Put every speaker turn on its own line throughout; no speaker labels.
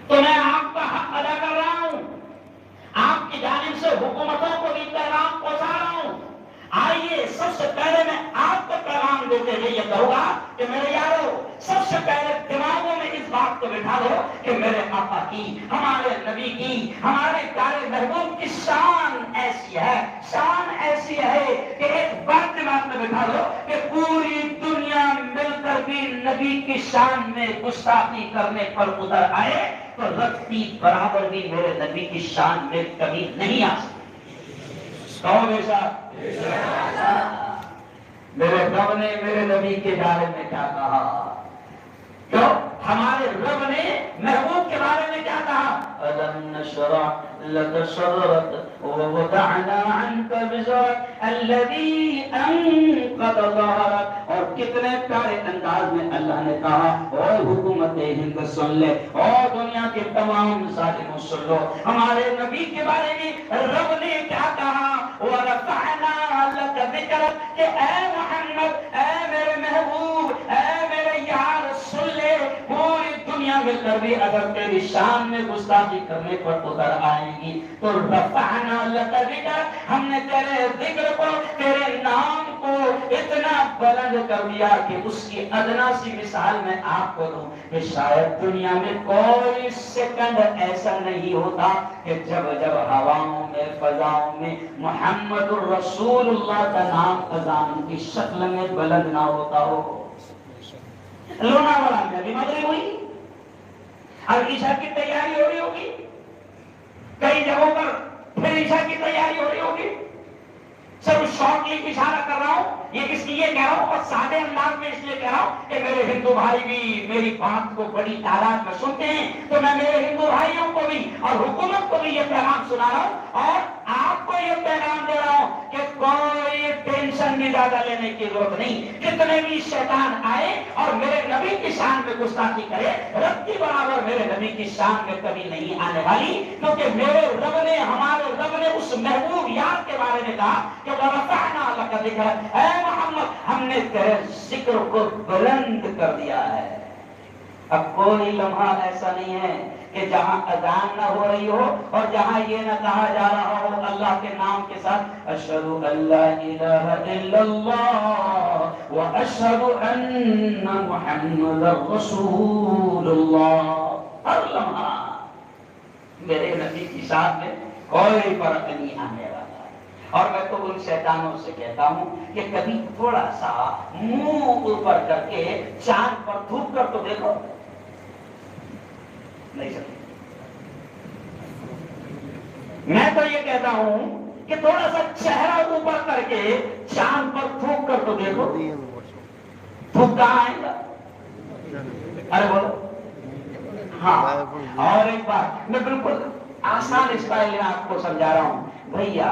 تو میں آپ کا حق ادا کر رہا ہوں، آپ کی جانب سے حکومتوں کو بھی پیغام پہنچا رہا ہوں۔ آئیے سب سے پہلے میں آپ کو پیغام دیتے ہوئے یہ کہوں گا کہ میرے یارو، سب سے پہلے دماغوں میں اس بات کو بٹھا دو کہ میرے آقا کی، ہمارے نبی کی، ہمارے پیارے محبوب کی شان ایسی ہے، شان ایسی ہے کہ ایک بات دماغ میں بٹھا دو کہ پوری دنیا مل کر بھی نبی کی شان میں گستاخی کرنے پر اتر آئے تو رتی برابر بھی میرے نبی کی شان میں کبھی نہیں آ سکتی۔ کہو بے شک، میرے رب نے میرے نبی کے بارے میں کیا کہا؟ کیوں؟ ہمارے رب نے محبوب کے بارے میں کیا کہا؟ أَلَمْ نَشْرَحْ لَكَ صَدْرَكَ وَوَضَعْنَا عَنْكَ وِزْرَكَ الَّذِي أَنقَضَ ظَهْرَكَ۔ اور کتنے پیارے انداز میں اللہ نے کہا، اور حکومت ہند سن لے، اور دنیا کے تمام ظالموں سن لو، ہمارے نبی کے بارے میں رب نے کیا کہا؟ وَرَفَعْنَا لَكَ ذِكْرَكَ، کہ اے محمد، اے میرے محبوب، اے میرے یار، سن لے، پوری دنیا مل کر بھی اگر تیری شان میں گستاخی کرنے پر اتر آئیں گی تو رفعنا لک ذکرک، ہم نے تیرے ذکر کو، تیرے نام کو اتنا بلند کر دیا کہ اس کی ادنا سی مثال میں آپ کو دوں کہ شاید دنیا میں کوئی سیکنڈ ایسا نہیں ہوتا کہ جب جب ہواؤں میں، فضاؤں میں محمد الرسول اللہ کا نام اذان کی شکل میں بلند نہ ہوتا ہو۔ لوناوالا میں ابھی مغرب ہوئی، اب عشاء کی تیاری ہو رہی ہوگی، کئی جگہوں پر پھر عشاء کی تیاری ہو رہی ہوگی۔ صرف شارٹلی اشارہ کر رہا ہوں، یہ اس لیے کہہ رہا ہوں اور سادے انداز میں اس لیے کہہ رہا ہوں کہ میرے ہندو بھائی بھی میری بات کو بڑی تعداد میں سنتے ہیں، تو میں میرے ہندو بھائیوں کو بھی اور حکومت کو بھی یہ پیغام سنا رہا ہوں اور آپ کو یہ پیغام دے رہا ہوں کہ کوئی ٹینشن بھی زیادہ لینے کی ضرورت نہیں۔ کتنے بھی شیطان آئے اور میرے نبی کی شان میں گستاخی کرے، رب کی برابر میرے نبی کی شان میں کبھی نہیں آنے والی، کیونکہ میرے رب نے، ہمارے رب نے اس محبوب یار کے بارے میں کہا کہ وَرَفَعْنَا لَكَ ذِكْرَكَ، اے محمد ہم نے تیرے ذکر کو بلند کر دیا ہے۔ اب کوئی لمحہ ایسا نہیں ہے کہ جہاں اذان نہ ہو رہی ہو اور جہاں یہ نہ کہا جا رہا ہو اللہ کے نام کے ساتھ اشہد ان لا الہ الا اللہ واشہد ان محمد رسول اللہ۔ ہر لمحہ میرے نبی کی شان میں کوئی فرق نہیں آنے والا۔ اور میں تو ان شیطانوں سے کہتا ہوں کہ کبھی تھوڑا سا منہ اوپر کر کے چاند پر تھوک کر تو دیکھو، نہیں سکتے۔ میں تو یہ کہتا ہوں کہ تھوڑا سا چہرہ اوپر کر کے چاند پر تھوک کر تو دیکھو، تھوک کہاں آئے گا؟ ارے بولو ہاں۔ اور ایک بات میں بالکل آسان اسٹائل میں آپ کو سمجھا رہا ہوں، بھیا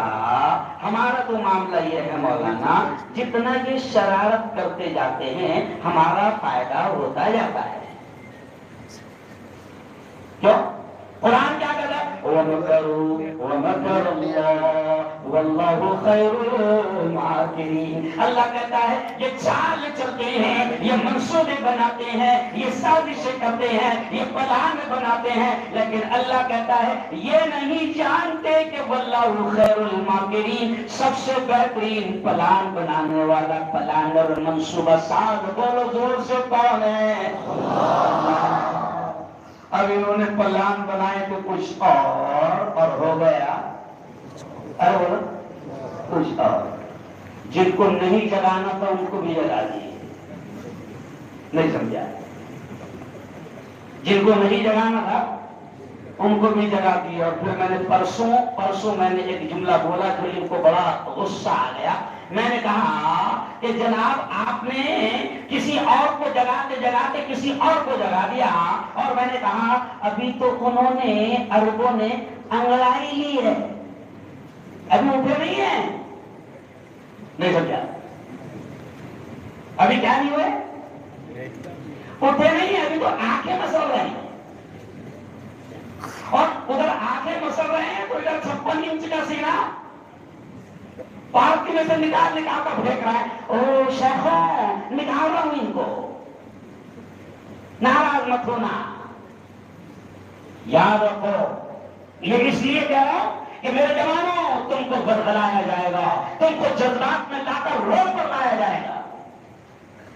ہمارا تو معاملہ یہ ہے مولانا، جتنا یہ شرارت کرتے جاتے ہیں ہمارا فائدہ ہوتا جاتا ہے۔ کیوں؟ قرآن کیا کہتا ہے؟ وَمَكَرُوا وَمَكَرَ اللَّهُ وَاللَّهُ خَيْرُ الْمَاكِرِينَ۔ اللہ کہتا ہے یہ چال چلتے ہیں، یہ منصوبے بناتے ہیں، یہ سازشیں کرتے ہیں، یہ پلان بناتے ہیں، لیکن اللہ کہتا ہے یہ نہیں جانتے کہ وَاللَّهُ خَيْرُ الْمَاكِرِينَ، سب سے بہترین پلان بنانے والا پلانر منصوبہ ساز بولو زور سے کون ہے؟ اللہ۔ اب انہوں نے پلان بنائے تو کچھ اور ہو گیا، ارے بولو کچھ اور۔ جن کو نہیں جگانا تھا ان کو بھی جگا دیے، نہیں سمجھا؟ جن کو نہیں جگانا تھا ان کو بھی جگا دیا۔ اور پھر میں نے پرسوں میں نے ایک جملہ بولا جو ان کو بڑا غصہ آ گیا۔ میں نے کہا کہ جناب آپ نے کسی اور کو جگاتے کسی اور کو جگا دیا، اور میں نے کہا ابھی تو انہوں نے عربوں نے انگڑائی لی ہے، ابھی اٹھے نہیں ہیں، نہیں سمجھا؟ ابھی کیا نہیں ہوئے؟ اٹھے نہیں ہیں، ابھی تو آنکھیں مسل رہے ہیں، اور ادھر آنکھیں مسل رہے ہیں تو ادھر 56 انچ کا سینہ پارک میں سے نکال کر پھینک رہا ہے۔ او شیخوں نکال رہا ہوں ان کو، ناراض مت ہونا۔ یاد رکھو، یہ اس لیے کہہ رہا ہوں کہ میرے جوانوں تم کو برگلایا جائے گا، تم کو جذبات میں لا کر روڈ پر لایا جائے گا۔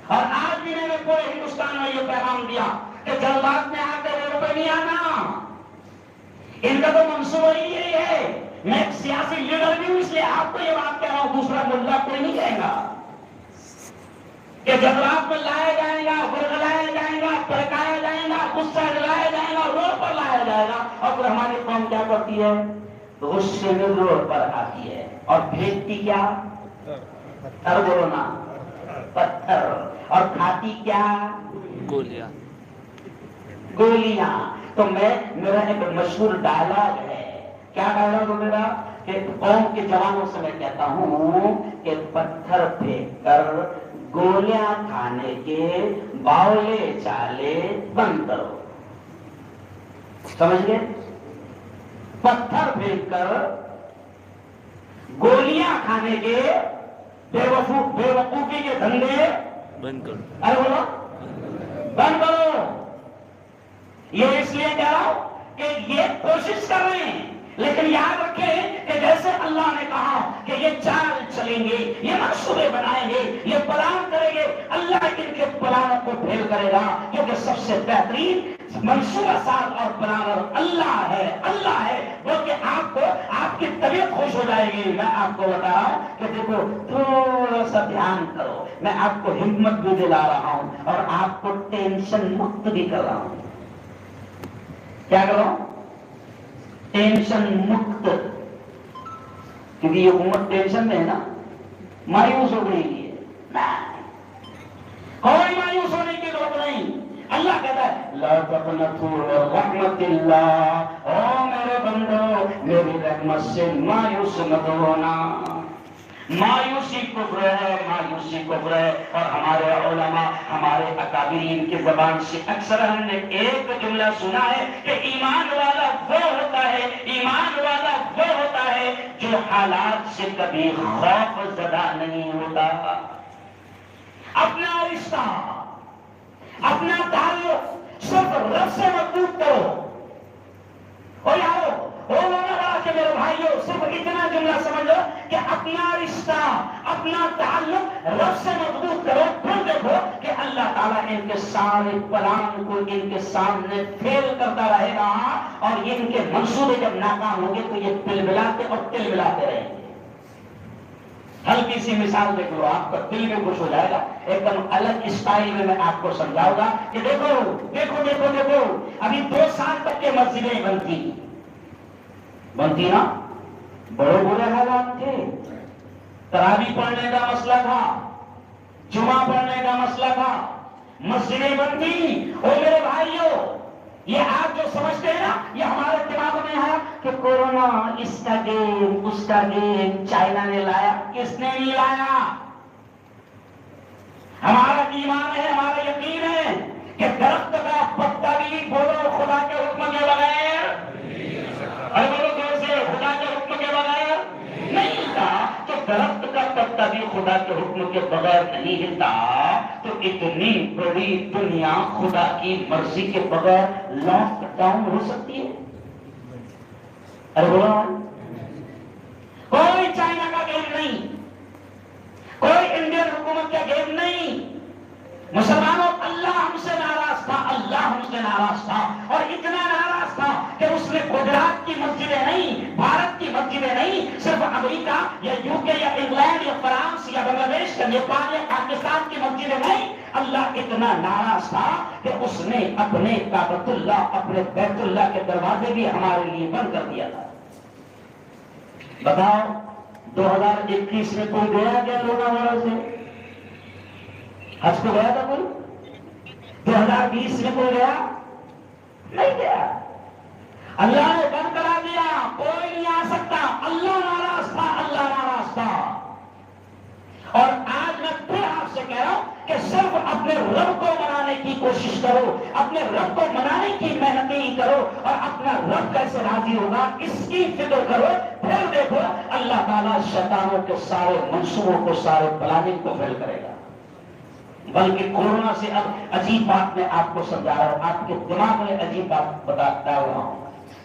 اور آج بھی میں نے پورے ہندوستان میں یہ پیغام دیا کہ جذبات میں آ کر روڈ پہ نہیں آنا، ان کا تو منصوبہ ہی یہی ہے۔ میں ایک سیاسی لیڈر بھی ہوں، اس لیے آپ کو یہ بات کہہ رہا ہوں، دوسرا ملہ کوئی نہیں کہے گا کہ جذبات میں لایا جائے گا، برگلایا جائے گا، پھڑکایا جائے گا، غصہ دلایا جائے گا، روڈ پر لایا جائے گا۔ اور پھر ہماری قوم کیا کرتی ہے؟ غصے میں روڈ پر آتی ہے اور بھیجتی کیا؟ پتھر، اور کھاتی کیا؟ گولیاں۔ تو میرا ایک مشہور ڈائلاگ ہے، کیا ڈائلاگ ہے میرا؟ کہ قوم کے جوانوں سے میں کہتا ہوں کہ پتھر پھینک کر گولیاں کھانے کے باولے چالے بند کرو۔ سمجھ گئے؟ پتھر پھینک کر گولیاں کھانے کے بے وقوفی کے دھندے بند کرو۔ ارے بولو بند کرو۔ یہ اس لیے کہہ رہا ہوں کہ یہ کوشش کر رہے ہیں، لیکن یاد رکھیں کہ جیسے اللہ نے کہا کہ یہ چال چلیں گے، یہ منصوبے بنائیں گے، یہ پلان کریں گے، اللہ ان کے پلانوں کو پھیل کرے گا، کیونکہ سب سے بہترین منصوبہ ساز اور پلانر اللہ ہے، اللہ ہے۔ بلکہ آپ کو آپ کی طبیعت خوش ہو جائے گی۔ میں آپ کو بتا رہا ہوں کہ دیکھو تھوڑا سا دھیان کرو، میں آپ کو ہمت بھی دلا رہا ہوں اور آپ کو ٹینشن مکت بھی کر رہا ہوں۔ کیا کرو؟ ٹینشن مکت، کیونکہ یہ امت ٹینشن میں ہے نا، مایوس ہو گئی ہے۔ کوئی مایوس ہونے کی ضرورت نہیں۔ اللہ کہتا ہے لا تقنطوا من رحمت اللہ، او میرے بندو میری رحمت سے مایوس مت ہونا۔ مایوسی کفر ہے، مایوسی کفر ہے۔ اور ہمارے علماء، ہمارے اکابرین کی زبان سے اکثر ہم نے ایک جملہ سنا ہے کہ ایمان والا وہ ہوتا ہے، ایمان والا وہ ہوتا ہے جو حالات سے کبھی خوف زدہ نہیں ہوتا۔ اپنا رشتہ، اپنا تعلق صرف رب سے مضبوط کرو۔ اور یارو کہ میرے بھائیو صرف اتنا جملہ سمجھ لو کہ اپنا رشتہ، اپنا تعلق رب سے مضبوط کرو، پھر دیکھو کہ اللہ تعالیٰ ان کے سارے پلان کو ان کے سامنے فیل کرتا رہے گا، اور یہ ان کے منصوبے جب ناکام ہوں گے تو یہ بلبلاتے اور تلبلاتے رہیں گے۔ ہلکی سی مثال دیکھ لو، آپ کا دل بھی خوش ہو جائے گا۔ ایک دم الگ اسٹائل میں آپ کو سمجھاؤں گا کہ دیکھو دیکھو دیکھو دیکھو، ابھی 2 سال تک کے مسجدیں بنتی نا، بڑے برے حالات تھے، تراویح پڑھنے کا مسئلہ تھا، جمعہ پڑھنے کا مسئلہ تھا، مسجدیں بنتی۔ اور میرے بھائیوں یہ آپ جو سمجھتے ہیں نا، یہ ہمارے دماغ میں ہے کہ کورونا اس کا گیم اس کا گیم چائنا نے لایا، کس نے نہیں لایا؟ ہمارا ایمان ہے، ہمارا یقین ہے کہ درخت کا پتا بھی بولو خدا کے حکم کے بغیر، اور بولو کیسے خدا کے حکم کے بغیر نہیں ہلتا۔ تو درخت کا پتا بھی خدا کے حکم کے بغیر نہیں ہلتا، تو اتنی بڑی دنیا خدا کی مرضی کے بغیر لاک ڈاؤن ہو سکتی ہے؟ ارے بولو، کوئی چائنا کا گیم نہیں، کوئی انڈین حکومت کا گیم نہیں۔ مسلمانوں اللہ ہم سے ناراض تھا، اللہ ہم سے ناراض تھا، اور اتنا ناراض تھا کہ اس نے گجرات کی مسجدیں نہیں، بھارت کی مسجدیں نہیں، صرف امریکہ یا UK یا انگلینڈ یا فرانس یا بنگلہ دیش یا نیپال یا پاکستان کی مسجدیں نہیں، اللہ اتنا ناراض تھا کہ اس نے اپنے کعبۃ اللہ، اپنے بیت اللہ کے دروازے بھی ہمارے لیے بند کر دیا تھا۔ بتاؤ 2021 میں کوئی گیا کیا لوگوں سے؟ حج کو گیا تھا کوئی؟ 2020 میں کوئی گیا؟ نہیں گیا۔ اللہ نے بند کرا دیا، کوئی نہیں آ سکتا۔ اللہ ناراض تھا، اللہ ناراض تھا۔ اور آج میں پھر آپ سے کہہ رہا ہوں کہ صرف اپنے رب کو منانے کی کوشش کرو، اپنے رب کو منانے کی محنتیں کرو، اور اپنا رب کیسے راضی ہوگا اس کی فکر کرو۔ پھر دیکھو اللہ تعالیٰ شیطانوں کے سارے منصوبوں کو، سارے پلاننگ کو فیل کرے گا۔ بلکہ کورونا سے اب عجیب بات میں آپ کو سمجھا رہا ہوں، آپ کے دماغ میں عجیب بات بتا رہا ہوں۔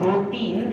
2-3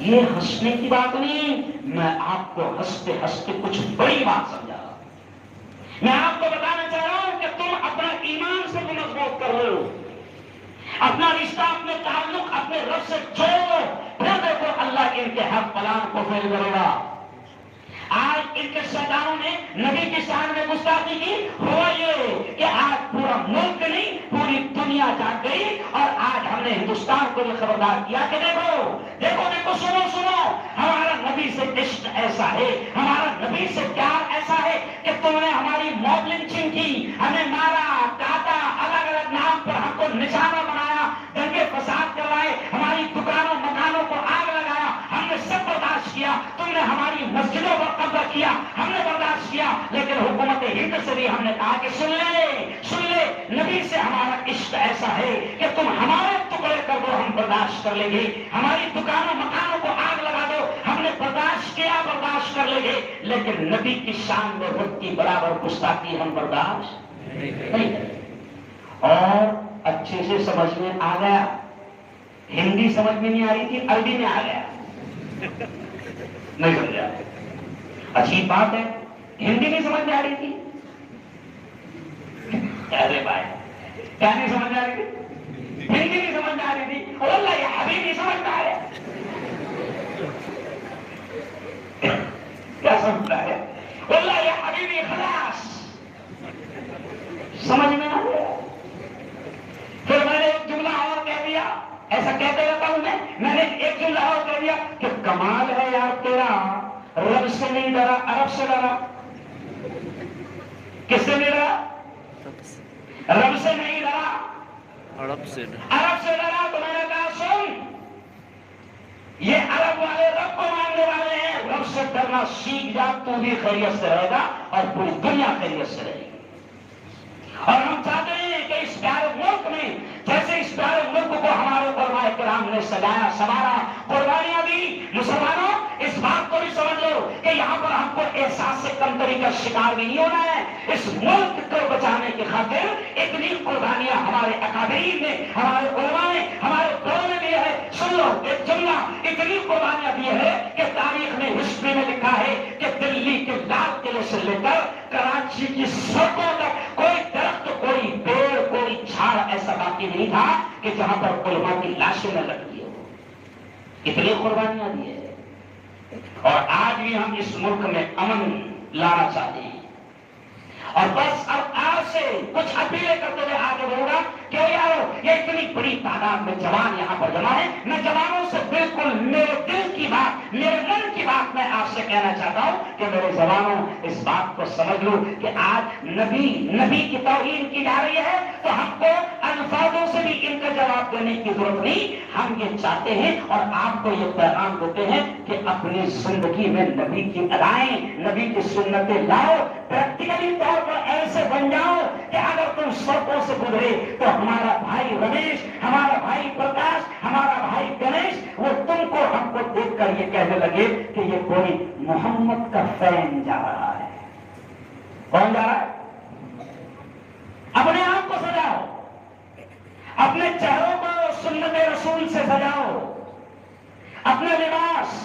یہ ہنسنے کی بات نہیں، میں آپ کو ہنستے ہنستے کچھ بڑی بات سمجھا رہا ہوں۔ میں آپ کو بتانا چاہ رہا ہوں کہ تم اپنا ایمان سے بھی مضبوط کر لو، اپنا رشتہ اپنے تعلق اپنے رب سے جوڑو، پھر دیکھو اللہ ان کے ہر پلان کو فیل کرے گا۔ آج ان کے شیطانوں نے نبی کی شان میں گستاخی کی، ہوا یہ کہ آج پورا ملک نہیں پوری دنیا جاگ گئی، اور آج ہم نے ہندوستان کو بھی خبردار کیا کہ دیکھو دیکھو دیکھو، سنو سنو، ہمارا نبی سے عشق ایسا ہے، ہمارا نبی سے پیار ایسا ہے کہ تم نے ہماری موب لنچنگ کی، ہمیں مارا کاٹا، الگ الگ نام پر ہم کو نشانہ بنایا، دنگے فساد کروائے، ہماری دکانوں مکانوں کو آگ لگایا، ہم نے سب برداشت کیا، تم نے ہماری مسجدوں پر قبضہ کیا، ہم نے برداشت کیا، لیکن حکومت ہند سے بھی ہم نے کہا کہ سن لے، نبی سے ہمارا عشق ایسا ہے کہ تم ہمارے ٹکڑے کر دو، ہم برداشت کر لیں گے، ہماری دکانوں مکانوں کو آگ لگا دو، ہم نے برداشت کیا، برداشت کر لیں گے، لیکن نبی کی شان میں رتی برابر گستاخی ہم برداشت نہیں کریں۔ اور اچھے سے سمجھ میں آ گیا، ہندی سمجھ میں نہیں آ رہی تھی، عربی میں آ گیا، نہیں سمجھا؟ عجیب بات ہے، ہندی نہیں سمجھ میں آ رہی تھی، ارے بھائی کیا نہیں سمجھ میں آ رہی تھی؟ ہندی نہیں سمجھ میں آ رہی تھی، واللہ یہ ابھی نہیں سمجھ میں آ رہا، کیا سمجھ میں آ رہا؟ واللہ یہ ابھی بھی خلاص سمجھ میں آ گیا۔ پھر میں نے ایک جملہ اور کہہ دیا، ایسا کہتے رہتا ہوں میں نے ایک جملہ اور کہہ دیا کہ کمال ہے یار تیرا، رب سے نہیں ڈرا، عرب سے ڈرا۔ کس سے نہیں ڈرا؟ رب سے نہیں ڈرا، عرب سے ڈرا۔ تو میں نے کہا سن، یہ عرب والے رب کو ماننے والے ہیں، رب سے ڈرنا سیکھ جا، تو بھی خیریت سے رہے گا اور پوری دنیا خیریت سے رہے گی۔ اور ہم چاہتے ہیں کہ اس پیارے ملک میں جیسے اس پیارے ملک کو ہمارے علماء کرام نے سجایا سنوارا، قربانیاں دی، مسلمانوں اس بات کو بھی سمجھ لو کہ یہاں پر ہم کو احساس سے کمتری کا شکار بھی نہیں ہونا ہے۔ اس ملک کو بچانے کی خاطر اتنی قربانیاں ہمارے اکابرین نے، ہمارے علماء نے، ہمارے دور میں دی ہے۔ سن لو ایک جملہ، اتنی قربانیاں دی ہے کہ تاریخ میں ہسٹری میں لکھا ہے کہ دلی کے لال قلعے سے لے کر کراچی کی سڑکوں تک کوئی درخت، کوئی پیڑ، کوئی جھاڑ ایسا باقی نہیں تھا کہ جہاں پر علماء کی لاشیں نہ لٹکی ہو۔ اتنی قربانیاں دی ہے، اور آج بھی ہم اس ملک میں امن لانا چاہتے ہیں۔ اور بس اب آج سے کچھ اپیلیں کرتے ہوئے آگے بڑھوں گا کہ یارو یہ اتنی بڑی تعداد میں جوان یہاں پر جمع ہے، میں جوانوں سے بالکل میرے دل کی بات، میرے من کی بات میں آپ سے کہنا چاہتا ہوں کہ میرے جوانوں اس بات کو سمجھ لو کہ آج نبی کی توہین کی جا رہی ہے، تو ہم کو الفاظوں سے بھی ان کا جواب دینے کی ضرورت نہیں، ہم یہ چاہتے ہیں اور آپ کو یہ پیغام دیتے ہیں کہ اپنی زندگی میں نبی کی ادائیں، نبی کی سنتیں لاؤ، پریکٹیکلی طور پر ایسے بن جاؤ کہ اگر تم سڑکوں سے گزرے تو ہمارا بھائی رمیش، ہمارا بھائی پرکاش، ہمارا بھائی گنیش، وہ تم کو ہم کو دیکھ کر یہ کہنے لگے کہ یہ کوئی محمد کا فین جا رہا ہے۔ کون جا رہا ہے؟ اپنے آپ کو سجاؤ، اپنے چہروں کو سنت رسول سے سجاؤ، اپنا لباس،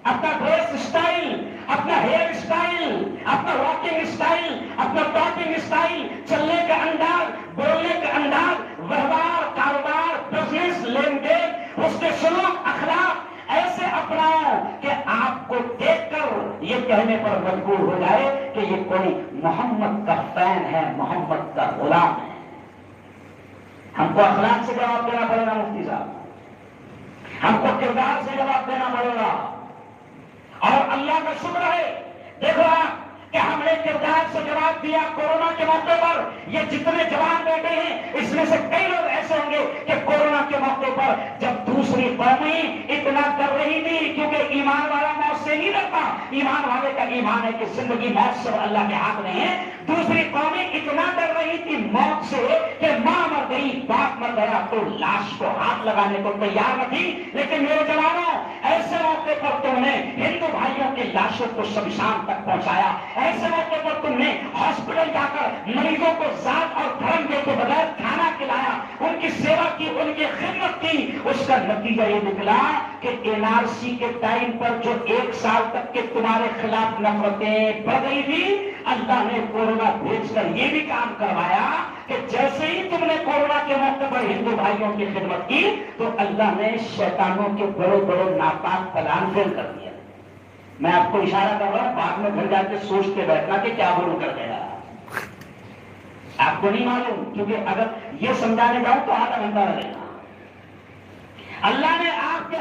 اپنا ڈریس اسٹائل، اپنا ہیئر اسٹائل، اپنا واکنگ اسٹائل، اپنا ٹاکنگ اسٹائل، چلنے کا انداز، بولنے کا انداز، ویوہار، کاروبار، بزنس، لین دین، اس کے سلوک، اخلاق ایسے اپناؤ کہ آپ کو دیکھ کر یہ کہنے پر مجبور ہو جائے کہ یہ کوئی محمد کا فین ہے، محمد کا غلام ہے۔ ہم کو اخلاق سے جواب دینا پڑے گا مفتی صاحب، ہم کو کردار سے جواب دینا پڑے گا، اور اللہ کا شکر ہے دیکھو آپ کہ ہم نے کردار سے جواب دیا کورونا کے موقع پر۔ یہ جتنے جوان بیٹھے ہیں اس میں سے کئی لوگ ایسے ہوں گے کہ کورونا کے موقع پر جب دوسری قومیں اتنا ڈر رہی تھی، کیونکہ ایمان والا موت سے نہیں ڈرتا، ایمان والے کا ایمان ہے کہ زندگی موت سے اللہ کے ہاتھ میں ہے، دوسری قومیں اتنا ڈر رہی تھی موت سے کہ ماں مر گئی، باپ مر گیا تو لاش کو ہاتھ لگانے کو تیار نہ تھی۔ لیکن میرے جوانوں ایسے موقع پر تم نے ہندو بھائیوں کی لاشوں کو شمشان تک پہنچایا، ایسے موقع پر تم نے ہاسپٹل جا کر مریضوں کو ذات اور دھرم کے بغیر کھانا کھلایا، ان کی سیوا کی، ان کی خدمت کی، گئی، اس کا نتیجہ یہ نکلا کہ NRC کے ٹائم پر جو 1 سال تک کے تمہارے خلاف نفرتیں بڑھ گئی تھی، اللہ نے کورونا بھیج کر یہ بھی کام کروایا کہ جیسے ہی تم نے کورونا کے موقع پر ہندو بھائیوں کی خدمت کی تو اللہ نے شیطانوں کے بڑے بڑے ناپاک پلان فیل کر دیا۔ میں آپ کو اشارہ کر رہا ہوں، بعد میں گھر جا کے سوچتے بیٹھنا کہ کیا بولوں کر دے گا، آپ کو نہیں معلوم، کیونکہ اگر یہ سمجھانے جاؤں تو آدھا گھنٹہ لگے گا۔ اللہ نے آپ کے